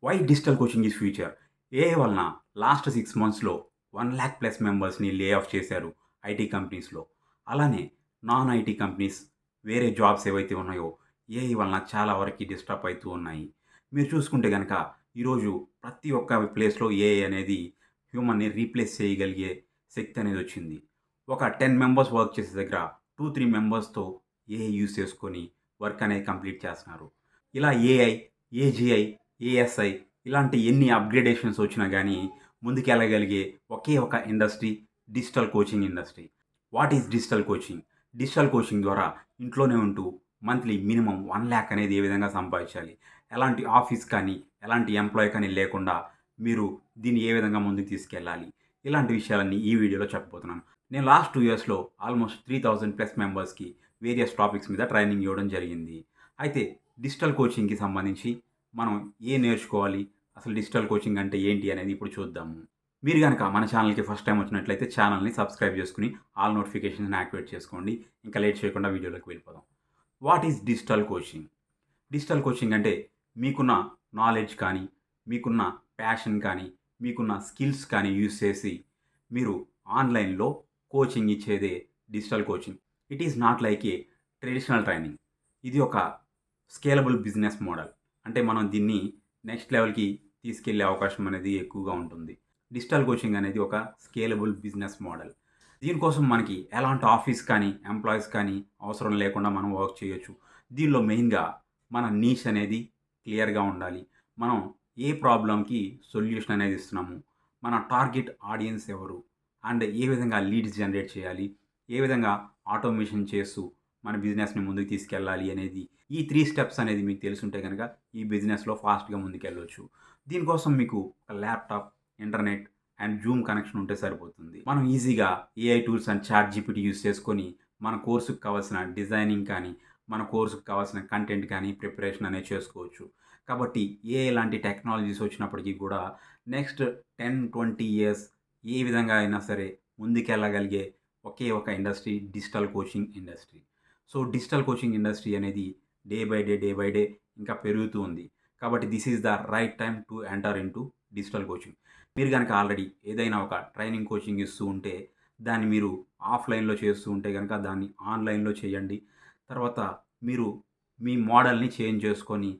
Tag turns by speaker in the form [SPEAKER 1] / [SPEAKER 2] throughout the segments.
[SPEAKER 1] Why digital coaching is future? AI వలన last 6 మంత్స్‌లో 1,00,000 plus మెంబర్స్‌ని లే ఆఫ్ చేశారు ఐటీ కంపెనీస్‌లో. అలానే నాన్ ఐటీ కంపెనీస్ వేరే జాబ్స్ ఏవైతే ఉన్నాయో ఏఐ వలన చాలా వరకి డిస్టర్బ్ అయితూ ఉన్నాయి. మీరు చూసుకుంటే గనక ఈరోజు ప్రతి ఒక్క ప్లేస్‌లో ఏఐ అనేది హ్యూమన్‌ని రీప్లేస్ చేయగలిగే శక్తి అనేది వచ్చింది. ఒక 10 మెంబర్స్ వర్క్ చేసే దగ్గర 2, 3 మెంబర్స్‌తో ఏఐ యూజ్ చేసుకొని వర్క్ అనేది కంప్లీట్ చేస్తున్నారు. ఇలా ఏఐ, ఏజీఐ, ఏఎస్ఐ ఇలాంటి ఎన్ని అప్‌గ్రేడేషన్స్ వచ్చినా గానీ, ముందుకెళ్ళగలిగే ఒకే ఒక industry digital coaching industry. What is digital coaching? Digital coaching ద్వారా ఇంట్లోనే ఉంటూ మంత్లీ మినిమమ్ 1,00,000 అనేది ఏ విధంగా సంపాదించాలి? ఎలాంటి ఆఫీస్ కానీ, ఎలాంటి ఎంప్లాయీ కానీ లేకుండా మీరు దీన్ని ఏ విధంగా ముందుకు తీసుకెళ్ళాలి? ఇలాంటి విషయాలన్నీ ఈ వీడియోలో చెప్పబోతున్నాను. నేను లాస్ట్ 2 ఇయర్స్‌లో ఆల్‌మోస్ట్ 3,000 ప్లస్ మెంబర్స్‌కి వేరియస్ టాపిక్స్ మీద ట్రైనింగ్ ఇవ్వడం జరిగింది. అయితే డిజిటల్ కోచింగ్‌కి సంబంధించి మనం ఏం నేర్చుకోవాలి? అసలు డిజిటల్ కోచింగ్ అంటే ఏంటి అనేది ఇప్పుడు చూద్దాము. మీరు గనక మన ఛానల్‌కి ఫస్ట్ టైమ్ వచ్చినట్లయితే ఛానల్‌ని సబ్స్క్రైబ్ చేసుకొని ఆల్ నోటిఫికేషన్స్‌ని యాక్టివేట్ చేసుకోండి. ఇంకా లేట్ చేయకుండా వీడియోలోకి వెళ్ళిపోదాం. What is digital coaching? Digital coaching అంటే మీకున్న నాలెడ్జ్ కానీ, మీకున్న ప్యాషన్ కానీ, మీకున్న స్కిల్స్ కానీ యూజ్ చేసి మీరు ఆన్‌లైన్‌లో కోచింగ్ ఇచ్చేదే digital coaching. It is not like a traditional training. ఇది ఒక స్కేలబుల్ బిజినెస్ మోడల్. అంటే మనం దీన్ని నెక్స్ట్ లెవెల్‌కి తీసుకెళ్ళే అవకాశం అనేది ఎక్కువగా ఉంటుంది. డిజిటల్ కోచింగ్ అనేది ఒక స్కేలబుల్ బిజినెస్ మోడల్. దీనికోసం మనకి ఎలాంటి ఆఫీస్ కానీ, ఎంప్లాయీస్ కానీ అవసరం లేకుండా మనం వర్క్ చేయొచ్చు. దీనిలో మెయిన్‌గా మన నీష్ అనేది క్లియర్‌గా ఉండాలి. మనం ఏ ప్రాబ్లమ్‌కి సొల్యూషన్ అనేది ఇస్తున్నాము. మన టార్గెట్ ఆడియన్స్ ఎవరు? అండ్ ఏ విధంగా లీడ్స్ జనరేట్ చేయాలి? ఏ విధంగా ఆటోమేషన్ చేస్తూ మన బిజినెస్‌ని ముందుకు తీసుకెళ్ళాలి అనేది ఈ 3 స్టెప్స్ అనేది మీకు తెలిసుంటే గనక ఈ బిజినెస్‌లో ఫాస్ట్‌గా ముందుకెళ్ళొచ్చు. దీనికోసం మీకు ఒక laptop, internet and zoom connection ఉంటే సరిపోతుంది. మనం ఈజీగా AI tools and chat GPT use చేసుకొని మన కోర్సుకి కావాల్సిన డిజైనింగ్ కానీ, మన కోర్సుకి కావాల్సిన కంటెంట్ కానీ ప్రిపరేషన్ అనేది చేసుకోవచ్చు. కాబట్టి ఏఐ లాంటి టెక్నాలజీస్ వచ్చినప్పటికీ కూడా నెక్స్ట్ 10, 20 ఇయర్స్ ఏ విధంగా అయినా సరే ముందుకెళ్ళగలిగే ఒకే ఒక industry digital coaching industry. So, digital coaching industry అనేది డే బై డే ఇంకా పెరుగుతూ ఉంది. కాబట్టి this is the right time to enter into digital coaching. మీరు గనక ఆల్రెడీ ఏదైనా ఒక ట్రైనింగ్ కోచింగ్ ఇస్తూ ఉంటే, దాన్ని మీరు ఆఫ్‌లైన్‌లో చేస్తూ ఉంటే గనక దాన్ని ఆన్‌లైన్‌లో చేయండి. తర్వాత మీరు మీ మోడల్‌ని చేంజ్ చేసుకొని,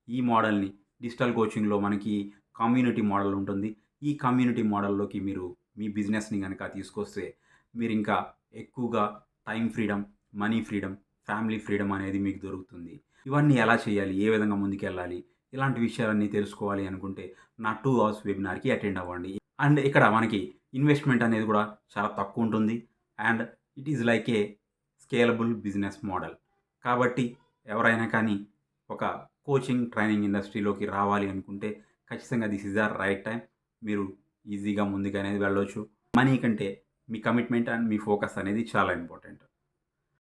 [SPEAKER 1] ఈ మోడల్‌ని డిజిటల్ కోచింగ్‌లో మనకి కమ్యూనిటీ మోడల్ ఉంటుంది. ఈ కమ్యూనిటీ మోడల్‌లోకి మీరు మీ బిజినెస్‌ని గనక తీసుకొస్తే, మీరింకా ఎక్కువగా time freedom, money freedom, family freedom అనేది మీకు దొరుకుతుంది. ఇవన్నీ ఎలా చేయాలి? ఏ విధంగా ముందుకెళ్ళాలి? ఇలాంటి విషయాలన్నీ తెలుసుకోవాలి అనుకుంటే నా 2 అవర్స్ వెబినార్‌కి అటెండ్ అవ్వండి. అండ్ ఇక్కడ మనకి ఇన్వెస్ట్‌మెంట్ అనేది కూడా చాలా తక్కువుంటుంది. And it is like a scalable business model. కాబట్టి ఎవరైనా కానీ ఒక కోచింగ్, ట్రైనింగ్ ఇండస్ట్రీలోకి రావాలి అనుకుంటే ఖచ్చితంగా this is the right time. మీరు ఈజీగా ముందుకనేది వెళ్ళొచ్చు. మనీ కంటే మీ కమిట్మెంట్ అండ్ మీ ఫోకస్ అనేది చాలా ఇంపార్టెంట్.